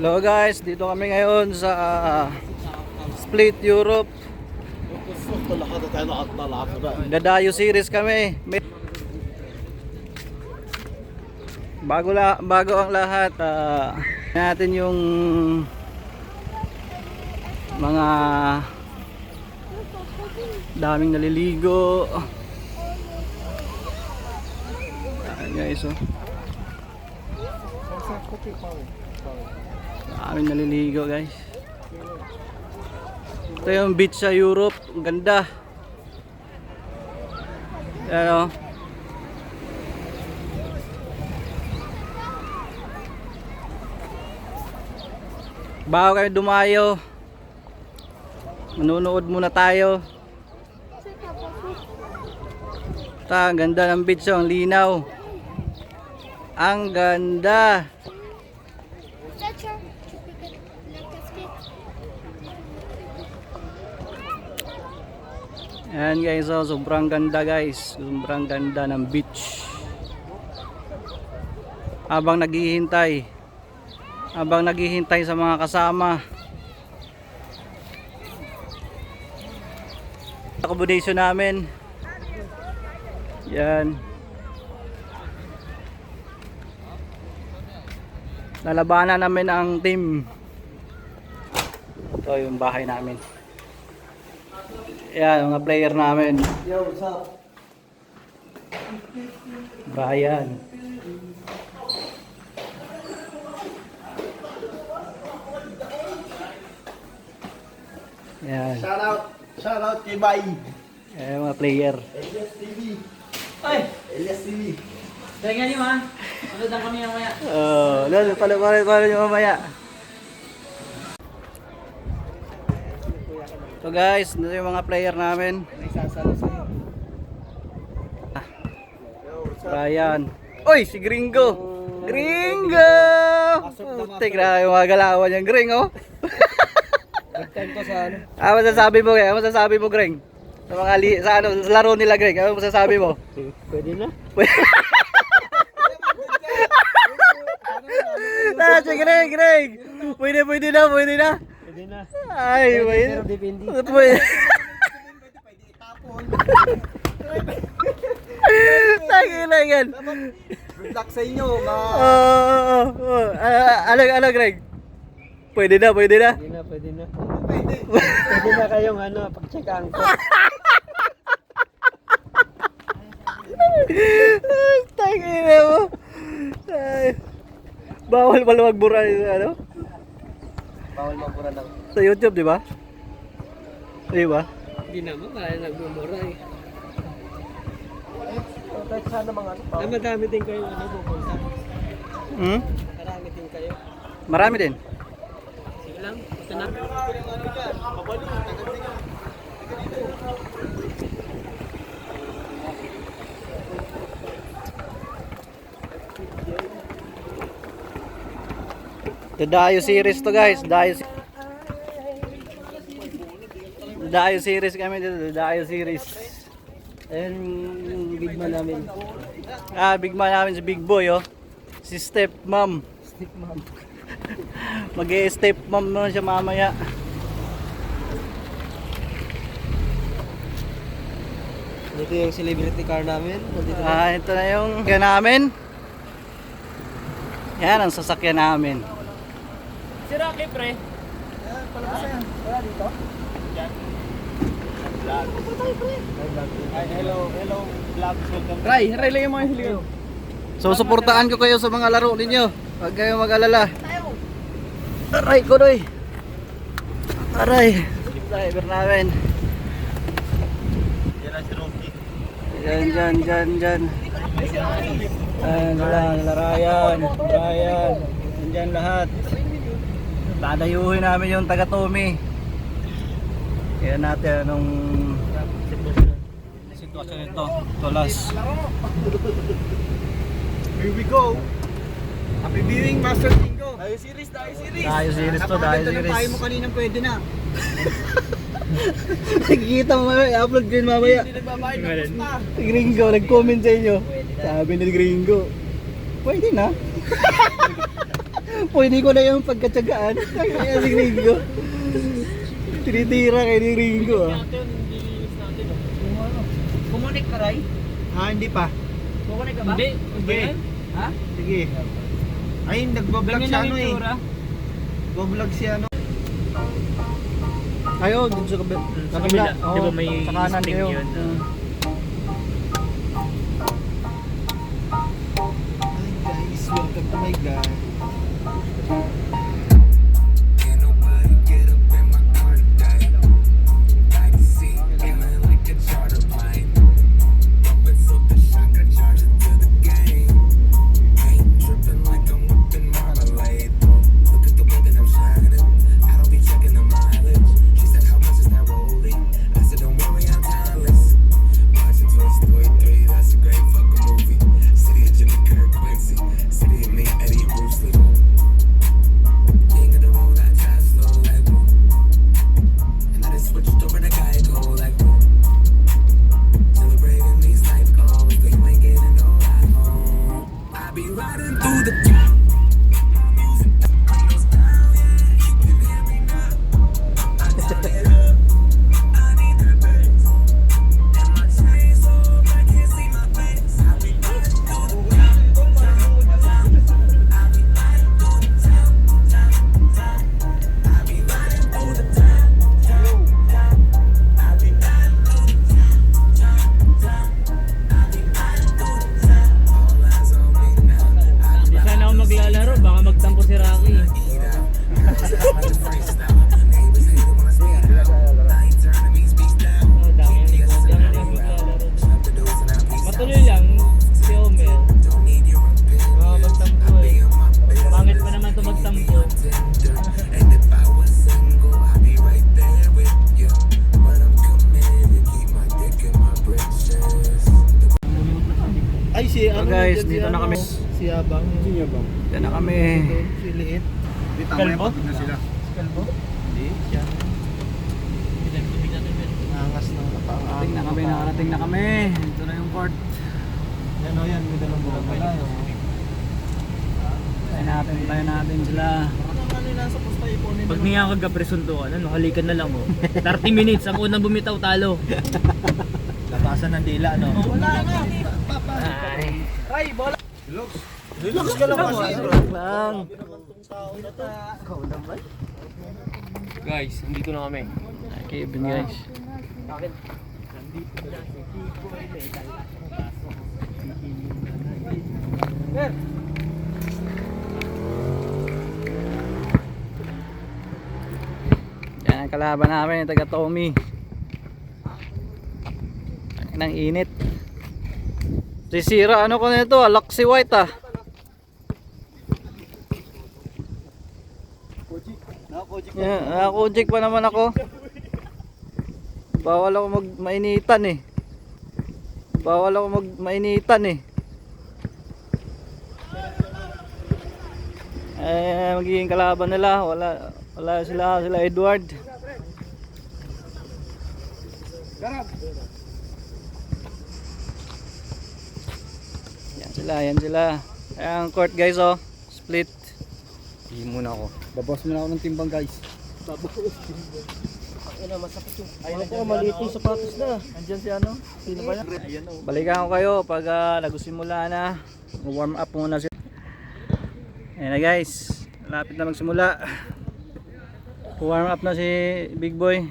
Hello guys, dito kami ngayon sa Split Europe. Dadayo series kami. Bago ang lahat, natin yung mga daming naliligo. Ayan guys, oh. Daming naliligo guys. Ito yung beach sa Europe, ang ganda. Ayan, oh. Bago kayo dumayo, manunood muna tayo. Ang ganda ng beach, oh, ang linaw. Ang ganda. Ayan guys, oh, sobrang ganda guys. Sobrang ganda ng beach. Habang naghihintay sa mga kasama. Accommodation namin. Yan. Lalabanan namin ang team. Ito yung bahay namin. Yan, mga player namin. Yo, what's up? Brian. Yan. Shout out kay Bay. Yan, mga player. Elias TV. Ay! Elias TV. Teka niyo ha. Sunod lang kami mamaya. Lalo, pala nyo mamaya. So guys, ito yung mga player namin. May sasalo sa'yo. Brian. Oy, si Gringo. Gringo! Putik na yung mga galawan yung Gring, oh. Nagtan ko sa ano? Ano masasabi mo, Gring? Sa mga sa laro nila, Gring. Ano masasabi mo? Pwede na? Si Gring. Pwede na. Pwede na. Ay, Pero depende. Pwede. Tagilan. Good luck sa inyo. Ano, Greg? Pwede na. Pwede na. Pwede na kayong pag-checkan ko. Tagilan mo. Ay. Bawal pala magbura ano? Bawal mabura lang. Sa YouTube, di ba? Di ba? Hindi naman, kaya nagmumura eh. Kahit sana mga Madami din kayo pupunta. Marami din kayo. Marami din. Sige lang, basta na. Dayo series to guys. Dayo series kami dito. Dayo series. Ayan yung big man namin. Big man namin si Big Boy, oh. Si Step Mom. Stick mom. Mag-step mom na siya mamaya. Dito yung celebrity car namin. Nandito Ito na yung sasakyan namin. Yan ang sasakyan namin. Si Rocky, pre. Wala dito? Hello, vlogs. Welcome. Relay mo yung hiligaw. So suportahan ko kayo sa mga laro ninyo. Huwag kayong mag-alala. Aray ko doy. Aray. Driver namin. Yan na si Rocky. Dyan. Ayan nila Ryan. Dyan lahat. Dadayuhin namin yung taga Tommy. Kaya natin anong sitwasyon nito. Tolas. Here we go. Happy viewing, Master Tingo. Dayo series. Dayo series to, dayo Napakaganda ng series. pahay mo kaninang pwede na. Nakikita mo mamaya, upload ko yun mamaya. Hindi nagbabayad ng pusta. Gringo, nag-comment sa inyo. Sabi ni Gringo, pwede na. Pwede ko na yung pagkatsagaan. Kaya si Ringo. Tinitira kay ni Ringo ah. Kumunik ka, Ray? Hindi pa. Kumunik ka ba? Hindi. Sige. Ha? Sige. Ay, nagbablog siya ano eh. Nagbablog siya ano. Ayo, dito sa kabila. Sa kabila. Oo, Di ba may sa kanan sting kayo. yun? Hi guys, welcome to my guy. Can't nobody get up in my car today. Backseat feeling like a charter plane. Bumping so the shock I charge it to the game. Ain't tripping like I'm whipping marmalade. Look at the way that I'm shining. I don't be checking the mileage. She said, how much is that rolling? I said, don't worry, I'm timeless. Watching Toy Story 3, that's a great fucking movie. City of Jimmy Kirk Quincy. City of me, Eddie Bruce Lee. King of the road, I drive slow like woo. And I just switched over to Geico like woo. Celebrating these life goals, but you ain't getting no ride home. I be riding through the top. Music windows down, yeah, you can hear me now. I turn it up, I need that bass. And my chain so I can't see my face. I be riding through the top. I be riding through the top. I be riding through the top. I be riding through the top. I be riding through the top. All eyes on me now. I Hindi sana ako maglalaro, baka magtampo si Rocky. eat out. I'm the freestyle. Neighbors hate it when I speak out. I ain't turning these beats down. Oh, dami ni GPS Kodya in na the maglalaro. Shut the doors and I peace Patuloy lang, si Omer. Don't need your opinion. Baka magtampo I be eh. on my business. Pangit pa naman ito magtampo. Tinder. And if I was single, I'd be right there with you. But I'm committed, keep my dick in my britches. Ay, si ano guys, nandyan, dito si na ano, kami. Si Abang. Si Abang. Yan na kami. Si Liit. Kalbo? na sila. Kalbo? Hindi, siya. Angas na Nakarating na kami, nakarating na kami. Ito na yung court. Yan o yan, may dalawang buwan pala. Tayo natin sila. Ano yung nasa posta iponin Pag niya kagapresuntukan, ano, halikan na lang oh. 30 minutes, ang unang bumitaw talo. Labasan ng dila, no? Wala na! Ay. Ray, bola! Relax ka lang kasi. Lang. Guys, nandito na kami. Kevin guys. Yan ang kalaban namin, taga Tommy. Ang init. Sisira ano ko nito, Alexi White ah. Nakakujik pa naman ako. Bawal ako mainitan eh. Bawal ako mainitan eh. Magiging kalaban nila. Wala sila Edward. Yan sila. Ayan court guys oh. Split. Hindi muna ako. Babas muna ako ng timbang guys. Ayun ako, maliit yung sapatos na. Andyan si ano? Sino ba yan? Balikan ko kayo pag nagsimula na. Warm up muna sila. Ayan na guys. Malapit na magsimula. Warm up na si Big Boy.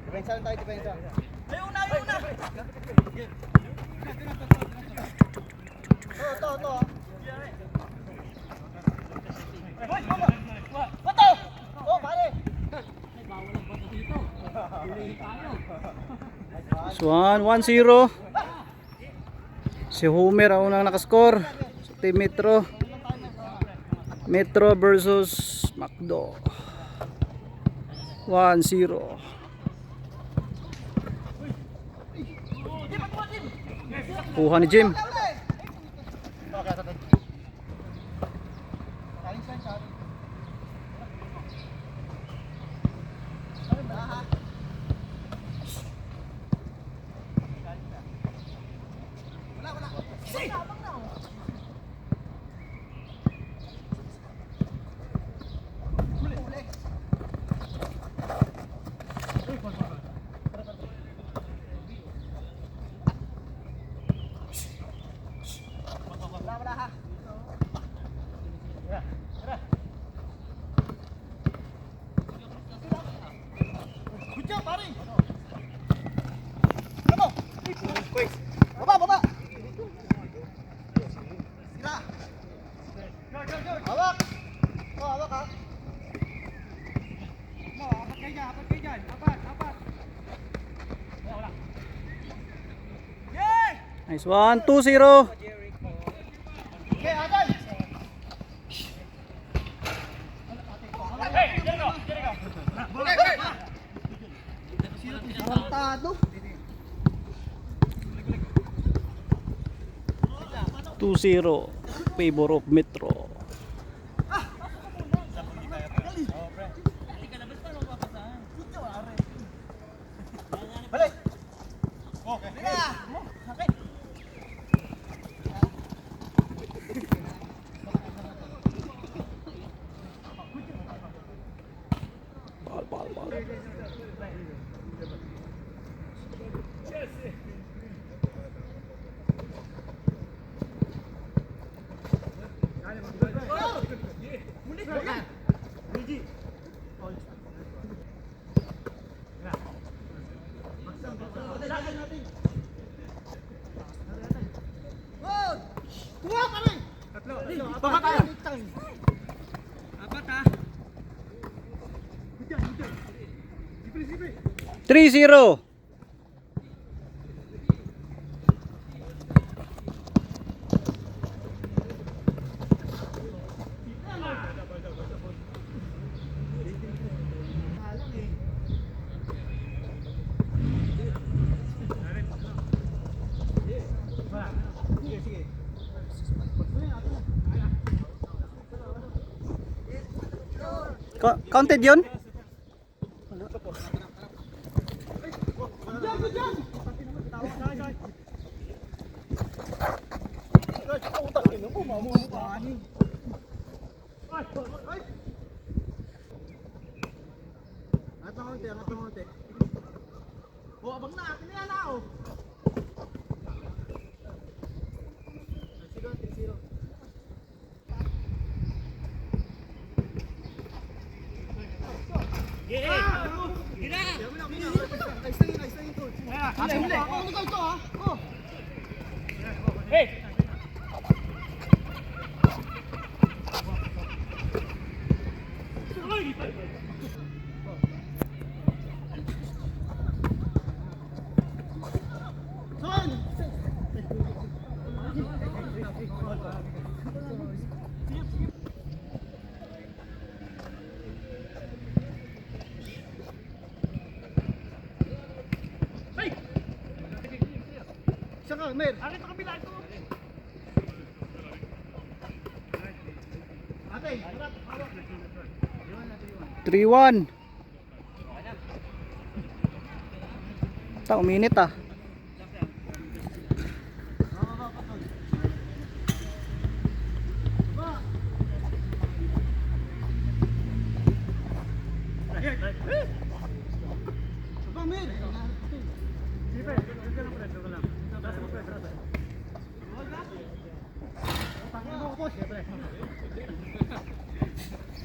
Depensa lang tayo, depensa. Ito. Swan 1-0. Si Homer ang unang nakascore sa team Metro. Metro versus Macdo. 1-0. Kuha ni Jim. Nice one, 2-0. Tarantado. 2-0 favor of Metro. Bal. Baka tayo. 3-0. Counted yun? Oh, abang na, akin na yan ah, oh. Mer. Akin sa kabila ito. Ate, harap, hawak. 3-1. Ta, uminit ah.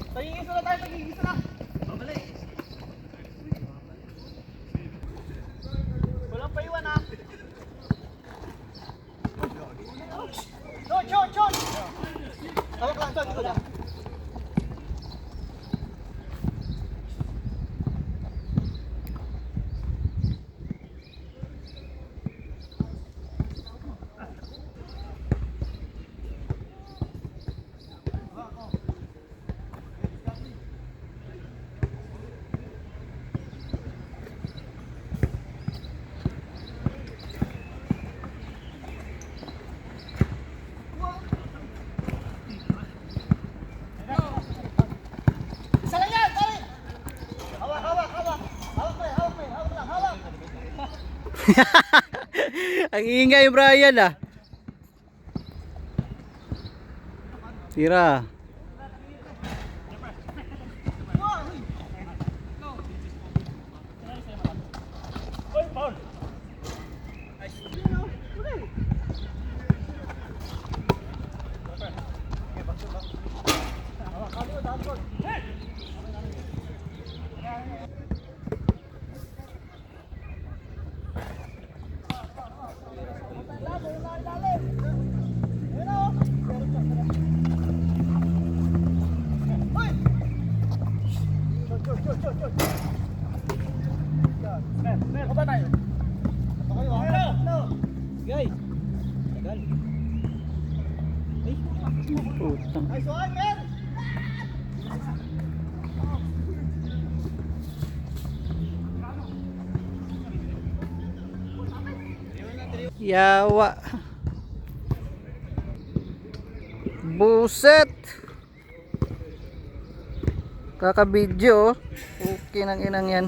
Tagigisa na tayo, tagigisa na. Babalik. Walang paiwan ha. Chon! Hawak lang, Chon. Ito lang. Ang ingay Brian ah. Tira. Guys. Tagal. Putang. Yawa. Buset. Kakabidyo. Okay nang inang yan.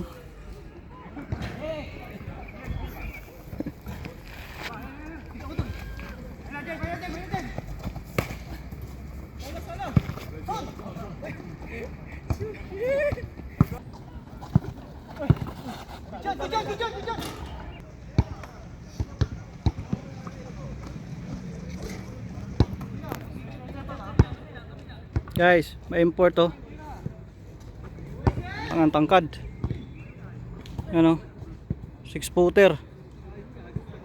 Guys, may import oh. Ang tangkad. Ano? 6-footer.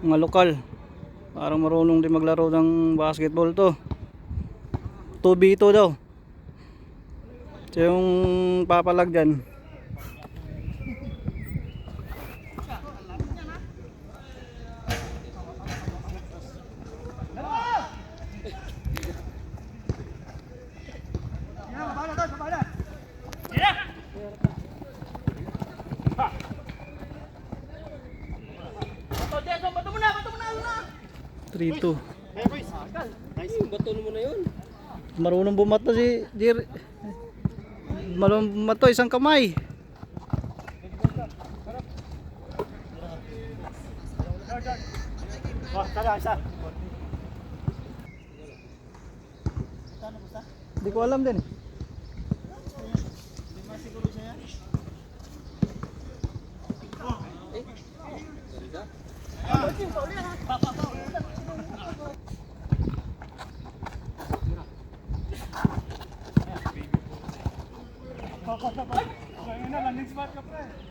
Mga lokal. Parang marunong din maglaro ng basketball to. 2v2 daw. Ito yung papalag dyan. Bato mo na! 3-2. Bato mo na yun. Marunong bumato si Jer. Marunong bumato isang kamay. Hindi ko alam din.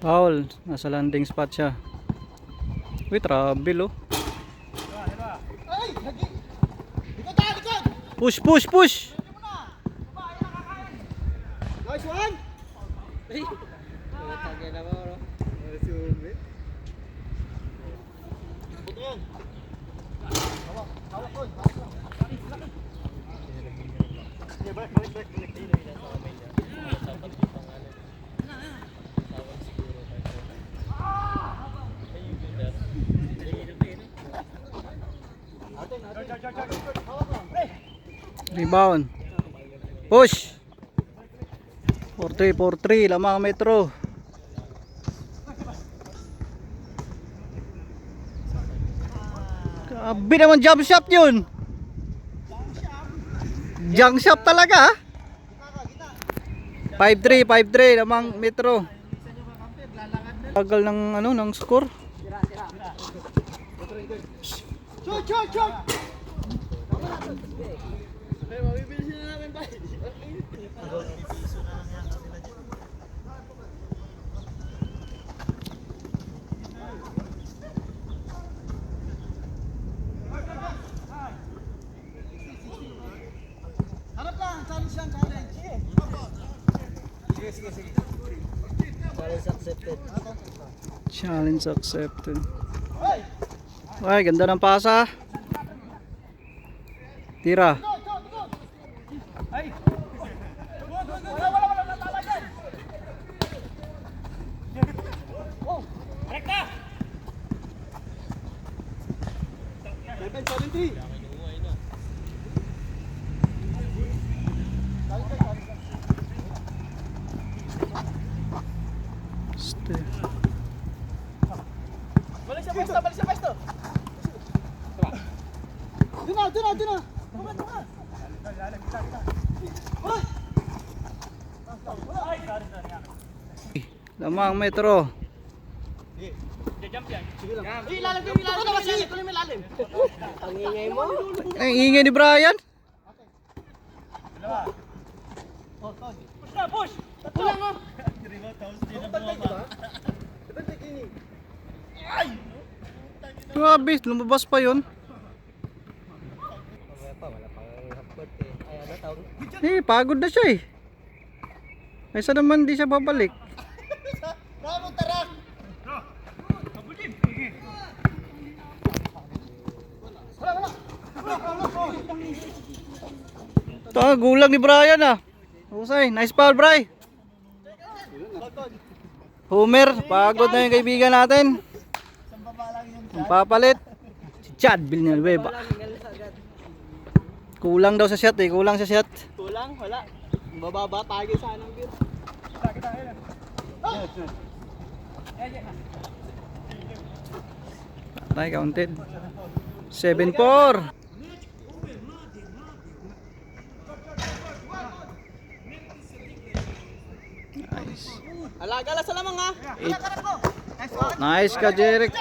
Foul, nasa landing spot siya. Uy, trouble oh. Push, push, push. Nice one! Tagay na ba, bro? Rebound. Push. 4-3, 4-3, lamang metro. Grabe naman jump shot yun. Jump shot talaga. 5-3, 5-3, lamang metro. Tagal ng ano, ng score. Shoot, shoot, shoot! Mabibilisin na namin ba? Harap lang, challenge lang, challenge. Sige, sige, sige. Challenge accepted. Challenge accepted. Ay, ganda ng pasa. Tira. Ay! Wala natala dyan! Oh! Rekta! 7-7-3! Balik siya! pwesto, balik sa pwesto. Doon na. Tunga. Lamang metro. Ilalim. Ang ingay mo. Ang ingay ni Brian. Grabe, lumabas pa yun. Wala pang hapot eh. Ay, ano tawag? Pagod na siya eh. Kaysa naman di siya babalik. Bravo, tara. Ito, gulang ni Brian ah. Husay, nice foul, Bri. Homer, pagod na yung kaibigan natin. Ang papalit, si Chad Villanueva. Kulang daw sa shot eh, kulang sa shot. Kulang, wala. Bababa tayo sa anong beer. Patay, counted. 7-4. Alaga la sa lamang ha. Nice ka, Jeric.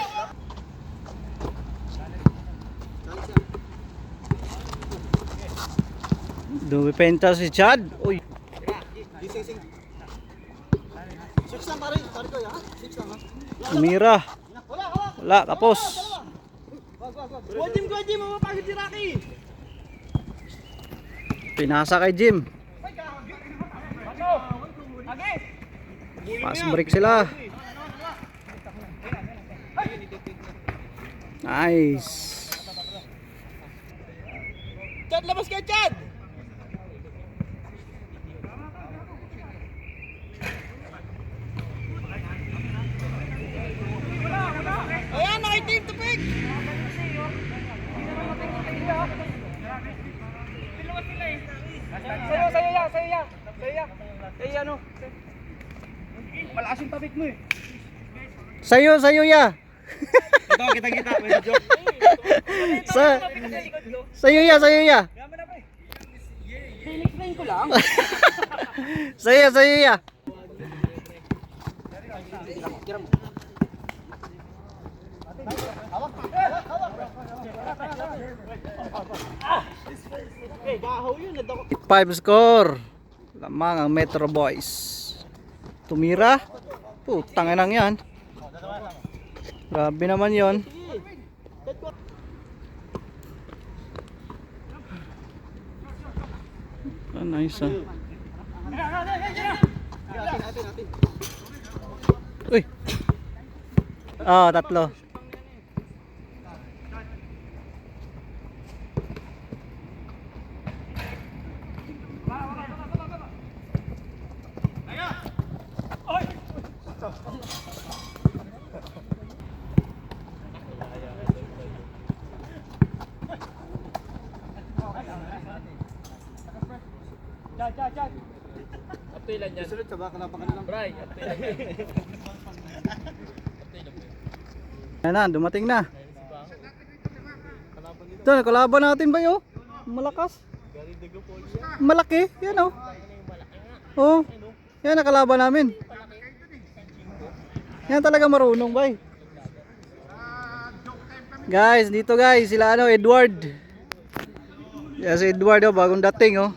Dumipenta si Chad. Uy, Sing. 6 lang pare ko ha. 6 lang ha. umira. Wala. Wala, kapos. Wag. Jim, mapapagod si Rocky. Pinasa kay Jim. Pass break sila. Nice. Chad, labas ka, Chad. Ayan, nakaitim, tupig. Sa'yo, ano? Malakas yung tabik mo eh. Sayo ya. Ito, kita. May joke. Sayo ya. Explain ko lang. Sayo ya. Bahaw yun. 5 score. Lamang ang Metro Boys. Tumira. Putang inang yan. Grabe naman yon. Nice ah. Uy. Tatlo. Apilan yan. Sulit sa baka napakan lang. Bray, apilan. Ayan na, dumating na. Ito, nakalaban natin ba yun? Malakas. Malaki, yan o. Oh, yan nakalaban namin. Yan talaga marunong, bay. Guys, dito guys, sila ano, Edward. Yan si Edward oh, bagong dating oh.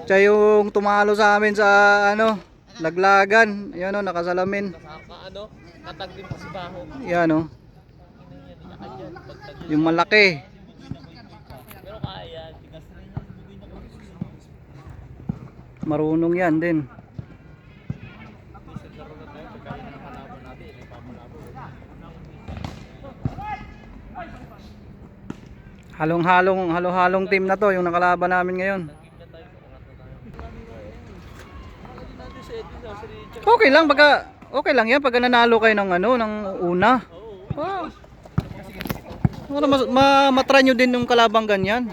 Siya yung tumalo sa amin sa ano, Laglagan. Yan oh, nakasalamin. Ano, katag din pa si Baho. Yan oh. Yung malaki. Pero kaya, Marunong yan din. Halong-halong team na to yung nakalaban namin ngayon. Okay lang yan pagka nanalo kayo ng ano, ng una. Wow. Para matry nyo din yung kalabang ganyan.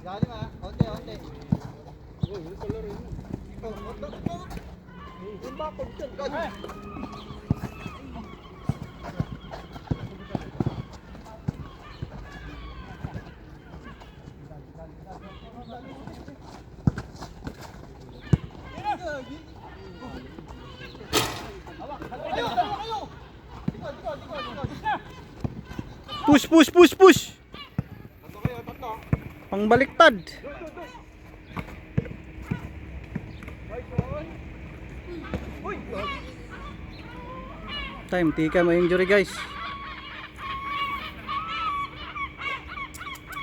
Galing ha. Onte. Push, push, push, push. Pangbaliktad. Time, tika may injury guys.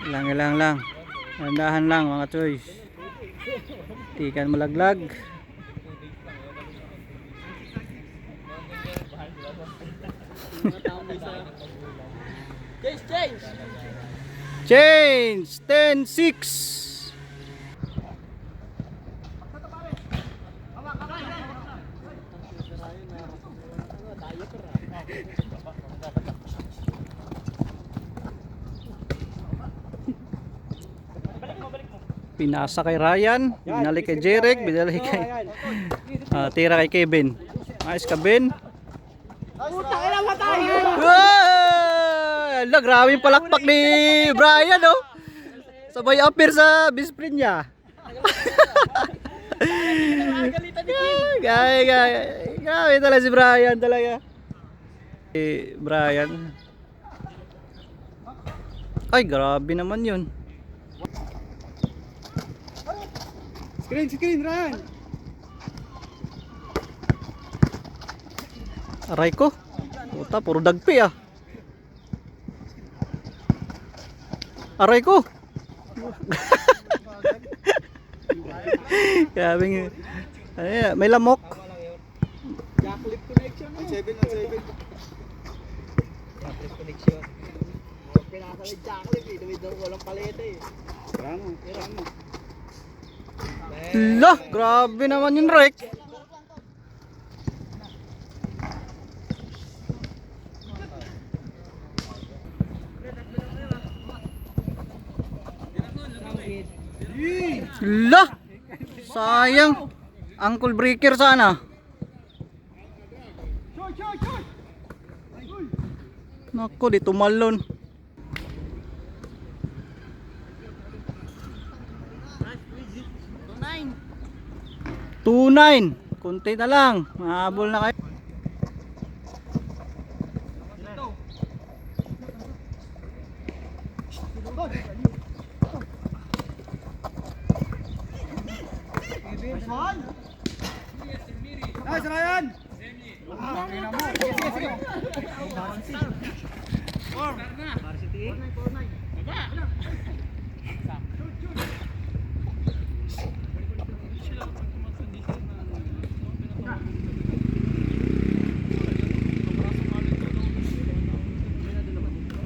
Lang. Andahan lang mga choice. Tikan malaglag. Change 10-6. Pinasa kay Ryan, binalik kay Jeric, binalik kay tira kay Kevin. Ayos ka Ben. Ala, grabe yung palakpak ni Brian, oh. Sabay appear sa best friend niya. Grabe talaga si Brian talaga. Brian. Ay, grabe naman yun. Screen, Ryan. Aray ko. Puta, puro dagpi ah. Aray ko. Grabe. Ay, may lamok. Jacklip connection. 7 on 7. Jacklip connection. Pinasa may jacklip eh. Dawid daw walang paleta eh. Ramo. Lah, grabe naman yung wreck. Lah, sayang. Ankle breaker sana. Naku, di tumalon. 2-9. Kunti na lang. Mahabol na kayo. Nice, Ryan!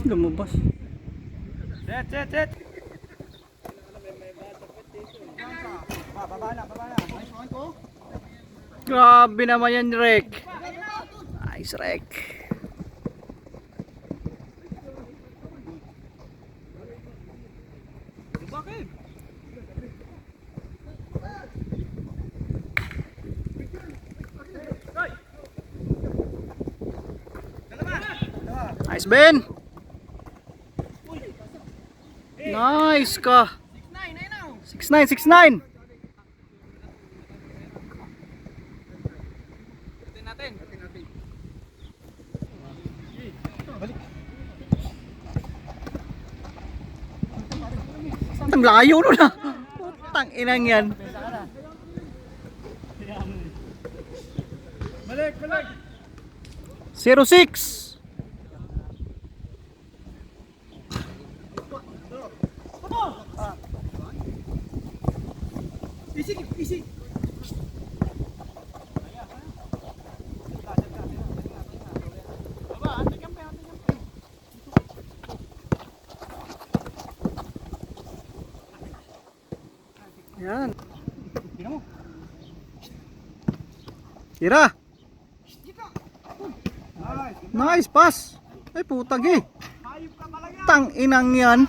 Lumabas. Set. Baba na. Nice one ko. Grabe naman yan, Rek. Nice, Rek. Bakit? Nice, Ben. Nice ka. 6-9. Ang layo nun ah. Putang inang yan. Balik. 0-6. Easy. Yan. Tira. Nice pass. Ay putag eh. Tang inang yan.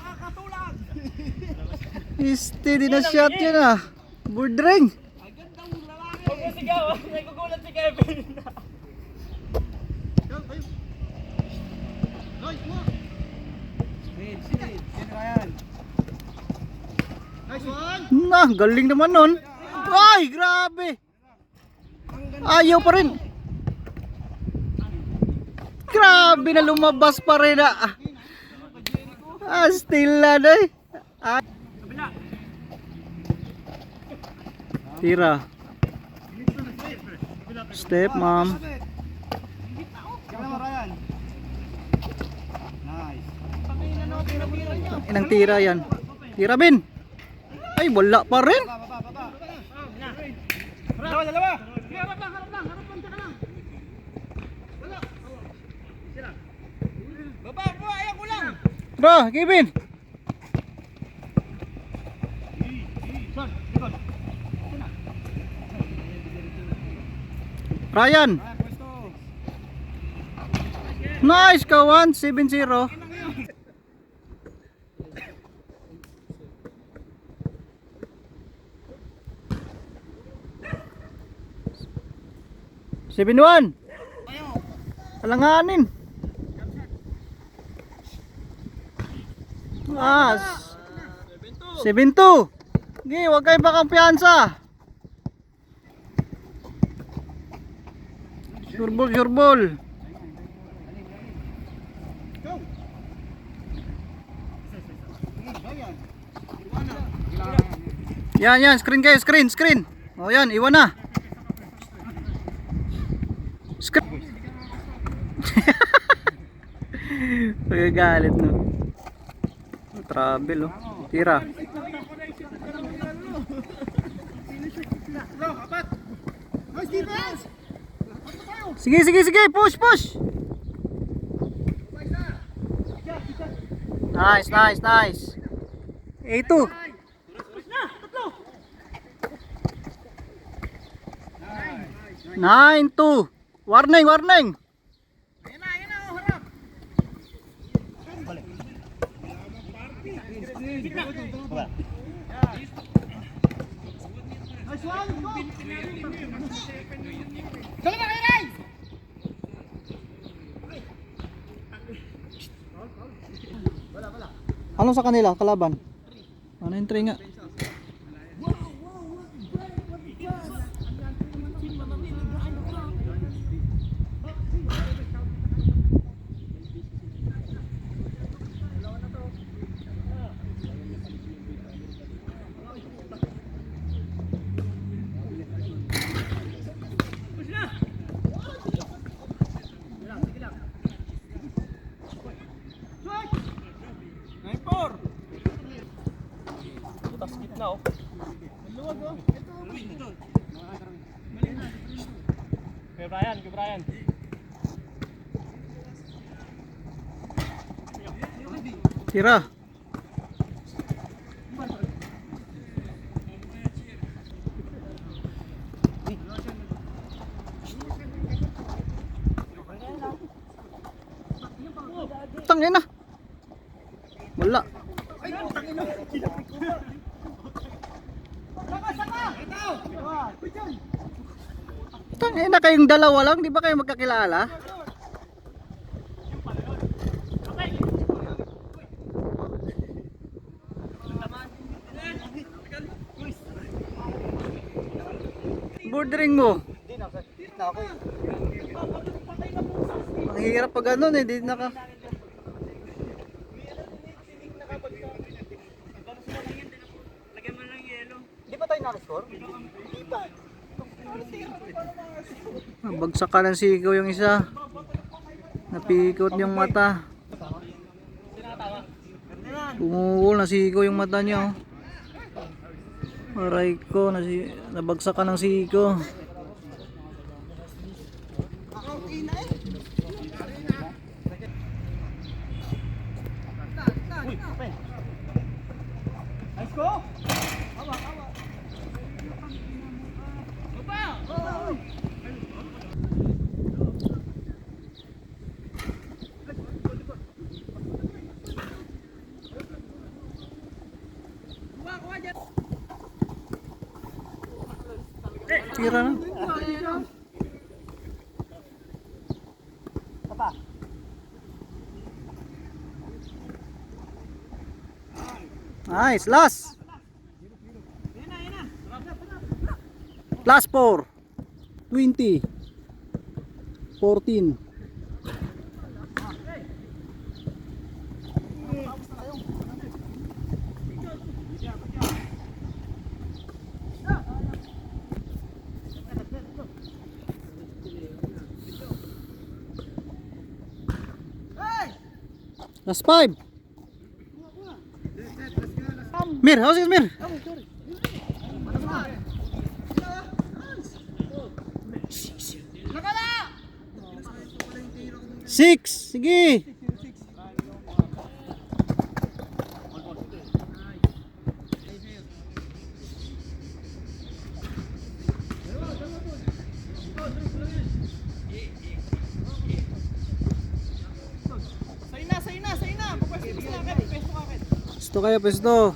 Steady na shot yan ah. Board ring. sumigaw. Nagugulat si Kevin. Nice one! Na, galing naman nun. Ay, grabe. Ayaw pa rin. Grabe na lumabas pa rin ah. Still na day. Tira. Step, ma'am. Kaya mo, Ryan. Nice. Inang tira yan. Tira, Bin. Ay, wala pa rin. Dalawa! Bro, Kevin. Ryan. Nice, kawan. 7-0. Seven one. Alanganin. As. 7-2. Gi, wag kayo pakampiyansa. Surbol, surbol. Yan, yan, screen kayo, screen, screen. O yan, iwan na. Screen. Pagagalit no. Travel oh. Tira. Sige, sige, sige, push, push. Nice, nice, nice. 8-2. Nine, 2. Warning, warning. Ano sa kanila, kalaban? Ano yung three nga? Kay Brian. Tira. Tangin na. Wala. Tangin na kayong dalawa lang, di ba kayo magkakilala? Bordering mo. Hindi na, na ako eh. Ang hirap pag ganun eh, di naka. Di ba tayo nakascore? Bagsak ka ng sigaw yung isa. Napikot yung mata. Pumukol, nasigaw yung mata niya. Aray ko, nabagsak ka ng sigaw. Let's go! Tira na. Nice, last. Last 4. 20. 14. Last 5. Mir, how's it, Mir? Six, sige. Pesto kayo, pesto.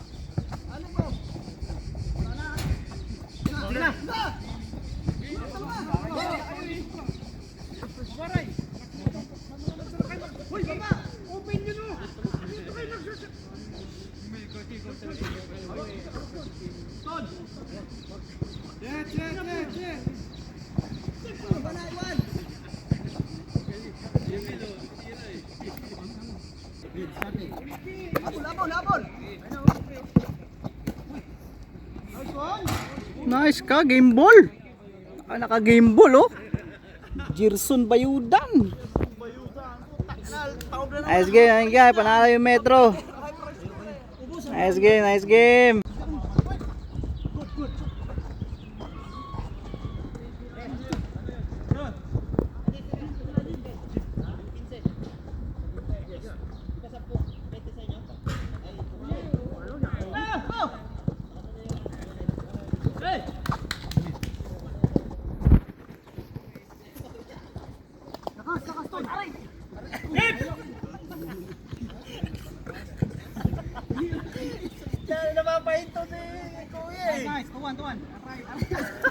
Nice ka, game ball. Naka game ball oh. Gerson Bayudan. Nice game, panalo yung Metro. Nice game, nice game.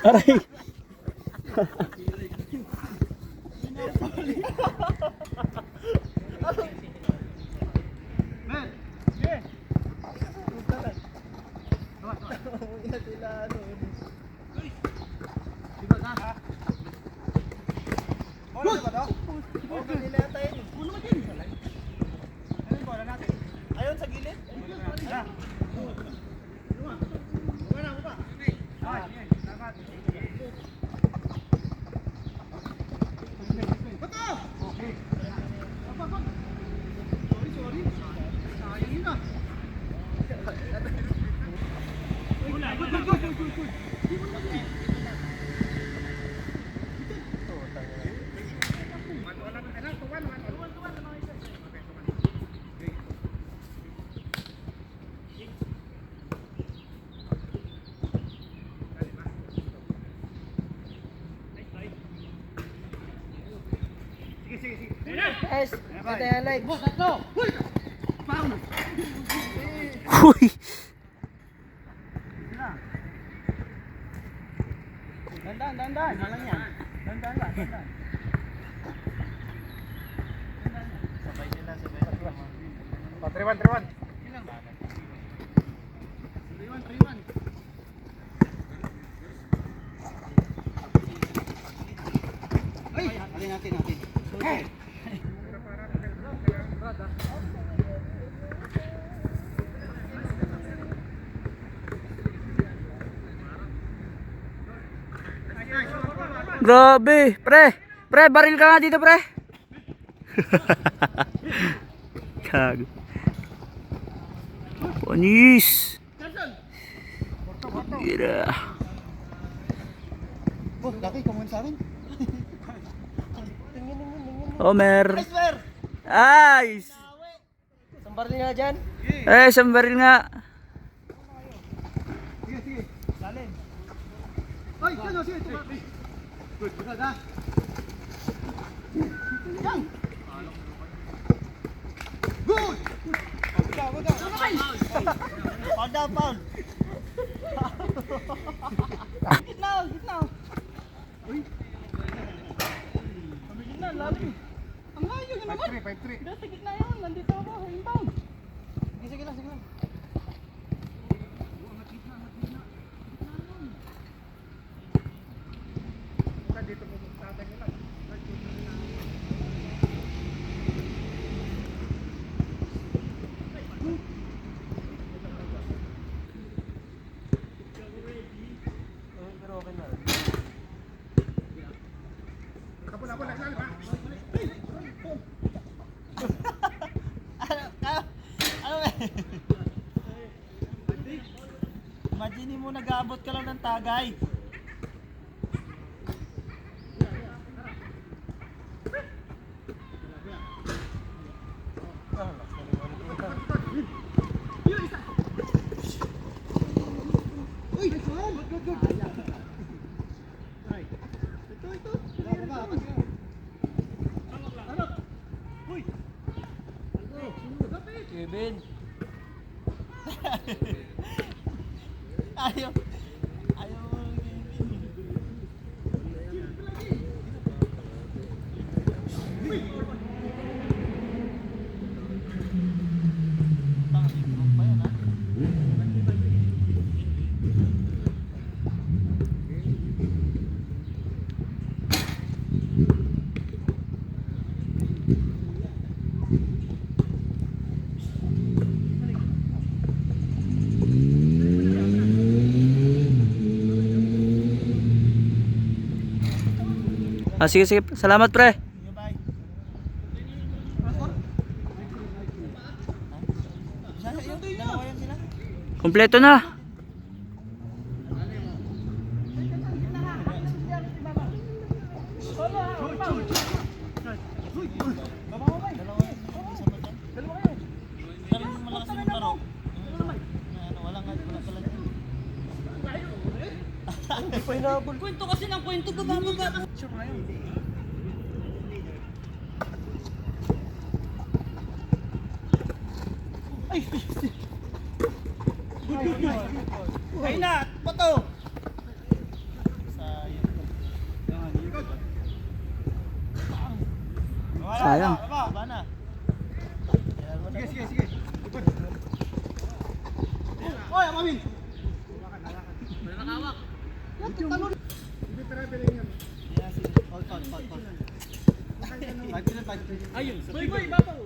Aray. Guys, ito yung like. Uy. Dandan. Malang yan. Dandan ba? Dandan. Sabay sila. Triwan. Triwan. Ay, alin natin. Hey! Grabe, pre, baril ka nga dito, pre. Kago. Panis. Gira. Oh, laki, kumuhin sa akin. Homer. Nice. Isang baril nga dyan. Isang baril nga. Sige. Lalim. Ay, sige. Good, ha? Yan! Good! Foul. Gitna. nag-aabot ka lang ng tagay. Uy! Good, good, good. Ito. Harap. Uy! Kevin. Ayaw. Ah, sige, sige. Salamat, pre. Bye. Dalawa yan sila. Kompleto na. Kwento kasi ng kwento, baba. Sure na yun. Ay na! Pato! Sayang. Baba na. Sige. Oy, Amin! Ayun, boy, babaw.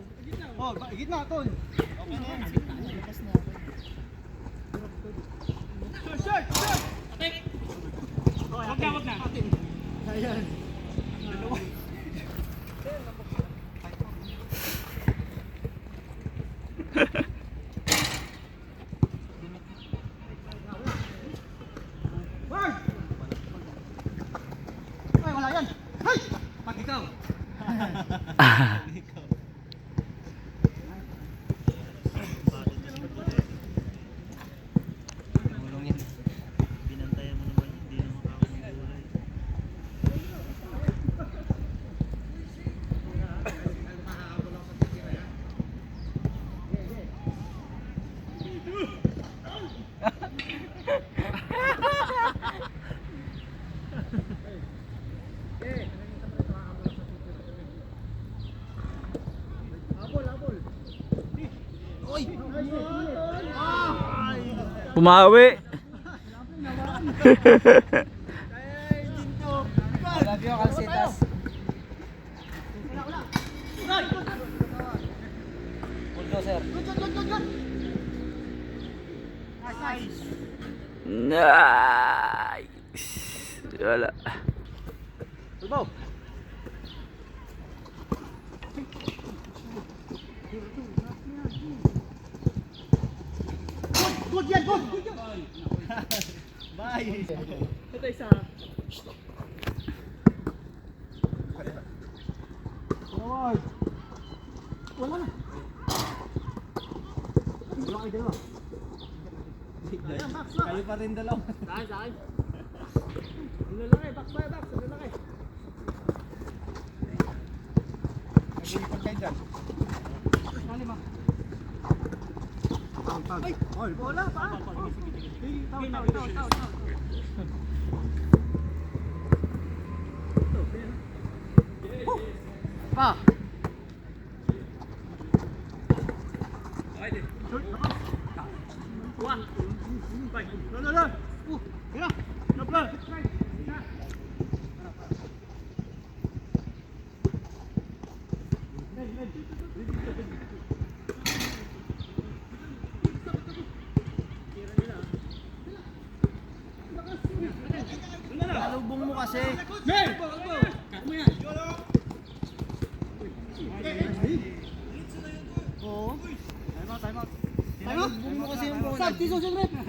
Oh, gitna, tol. Okay na yan. Lakas na. Short! Wag na. Ayan. Ay, wala yan. Ay! Pag ikaw. Pumawi. Love you, Calcetas. Bulldozer. Nice. Wala. Tulbaw. Good yan, good. Bye. Ito isa. Forward. Wala na. Wala kayo dalawa. Kayo pa rin dalawa. Saan? Ang lalaki, box. Ang lalaki. Nag-iipag kayo dyan. Ay! Oy! Bola pa! Tao. Pa! Lala! Kaya! Napla! Nalubong mo kasi. Oo. Time out. Nalubong mo kasi yung bola. Saan? Tiso, siyempre.